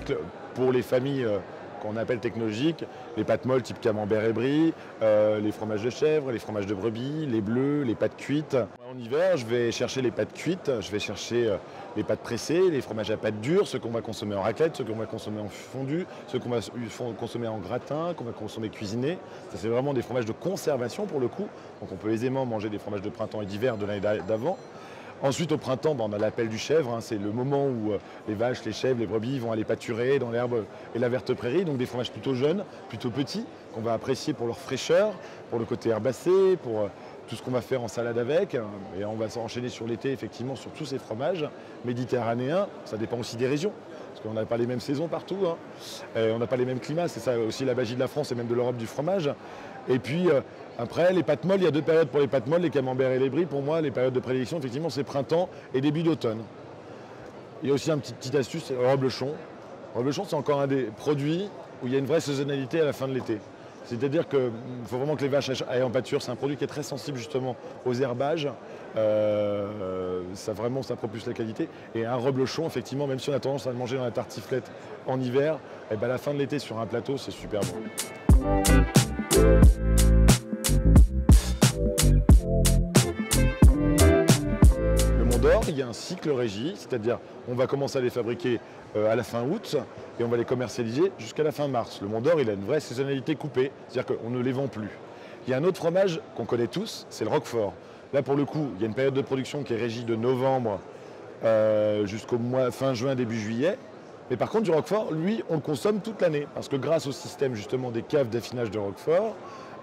cycle pour les familles qu'on appelle technologiques, les pâtes molles type camembert et brie, les fromages de chèvre, les fromages de brebis, les bleus, les pâtes cuites. En hiver, je vais chercher les pâtes cuites, je vais chercher les pâtes pressées, les fromages à pâte dure, ceux qu'on va consommer en raclette, ceux qu'on va consommer en fondu, ceux qu'on va consommer en gratin, qu'on va consommer cuisiné. Ça, c'est vraiment des fromages de conservation pour le coup. Donc on peut aisément manger des fromages de printemps et d'hiver de l'année d'avant. Ensuite, au printemps, on a l'appel du chèvre. C'est le moment où les vaches, les chèvres, les brebis vont aller pâturer dans l'herbe et la verte prairie. Donc des fromages plutôt jeunes, plutôt petits, qu'on va apprécier pour leur fraîcheur, pour le côté herbacé, pour tout ce qu'on va faire en salade avec. Et on va s'enchaîner sur l'été, effectivement, sur tous ces fromages méditerranéens. Ça dépend aussi des régions, parce qu'on n'a pas les mêmes saisons partout. On n'a pas les mêmes climats. C'est ça aussi la magie de la France et même de l'Europe du fromage. Et puis après, les pâtes molles, il y a 2 périodes pour les pâtes molles, les camemberts et les bries. Pour moi, les périodes de prédilection, effectivement, c'est printemps et début d'automne. Il y a aussi une petite astuce, c'est le reblochon. Le reblochon, c'est encore un des produits où il y a une vraie saisonnalité à la fin de l'été. C'est-à-dire qu'il faut vraiment que les vaches aillent en pâture. C'est un produit qui est très sensible justement aux herbages. Ça propulse la qualité. Et un reblochon, effectivement, même si on a tendance à le manger dans la tartiflette en hiver, et ben à la fin de l'été sur un plateau, c'est super bon. Le Mont d'Or, il y a un cycle régi, c'est-à-dire on va commencer à les fabriquer à la fin août et on va les commercialiser jusqu'à la fin mars. Le Mont d'Or, il a une vraie saisonnalité coupée, c'est-à-dire qu'on ne les vend plus. Il y a un autre fromage qu'on connaît tous, c'est le Roquefort. Là, pour le coup, il y a une période de production qui est régie de novembre jusqu'au fin juin, début juillet. Mais par contre, du Roquefort, lui, on le consomme toute l'année. Parce que grâce au système justement des caves d'affinage de Roquefort,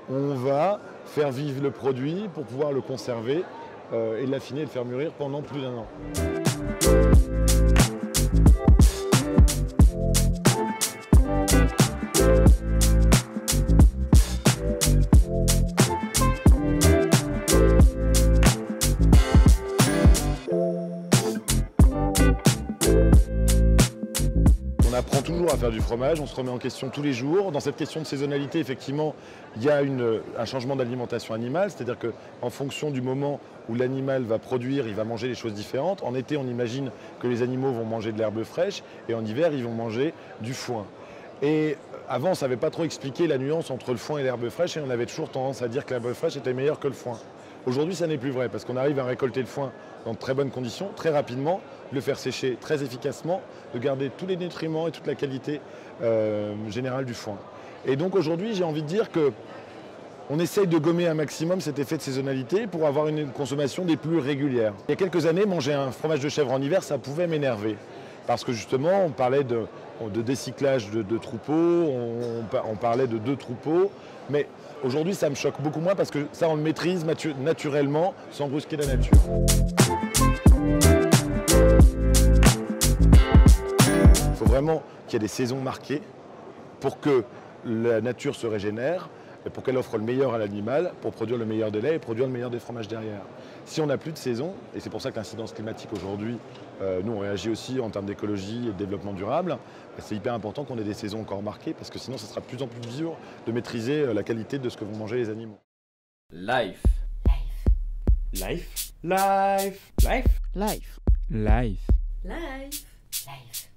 on va faire vivre le produit pour pouvoir le conserver et l'affiner et le faire mûrir pendant plus d'1 an. On apprend toujours à faire du fromage, on se remet en question tous les jours. Dans cette question de saisonnalité, effectivement, il y a un changement d'alimentation animale, c'est-à-dire qu'en fonction du moment où l'animal va produire, il va manger des choses différentes. En été, on imagine que les animaux vont manger de l'herbe fraîche et en hiver, ils vont manger du foin. Et avant, on ne savait pas trop expliquer la nuance entre le foin et l'herbe fraîche et on avait toujours tendance à dire que l'herbe fraîche était meilleure que le foin. Aujourd'hui, ça n'est plus vrai parce qu'on arrive à récolter le foin dans de très bonnes conditions, très rapidement, de le faire sécher très efficacement, de garder tous les nutriments et toute la qualité générale du foin. Et donc aujourd'hui, j'ai envie de dire qu'on essaye de gommer un maximum cet effet de saisonnalité pour avoir une consommation des plus régulières. Il y a quelques années, manger un fromage de chèvre en hiver, ça pouvait m'énerver. Parce que justement, on parlait de décyclage de troupeaux, on parlait de 2 troupeaux. Mais aujourd'hui, ça me choque beaucoup moins parce que ça, on le maîtrise naturellement, sans brusquer la nature. Il faut vraiment qu'il y ait des saisons marquées pour que la nature se régénère et pour qu'elle offre le meilleur à l'animal, pour produire le meilleur des laits et produire le meilleur des fromages derrière. Si on n'a plus de saison, et c'est pour ça que l'incidence climatique aujourd'hui, nous on réagit aussi en termes d'écologie et de développement durable, c'est hyper important qu'on ait des saisons encore marquées parce que sinon ça sera de plus en plus dur de maîtriser la qualité de ce que vont manger les animaux. Life. Life. Life. Life. Life. Life. Life. Life. Life.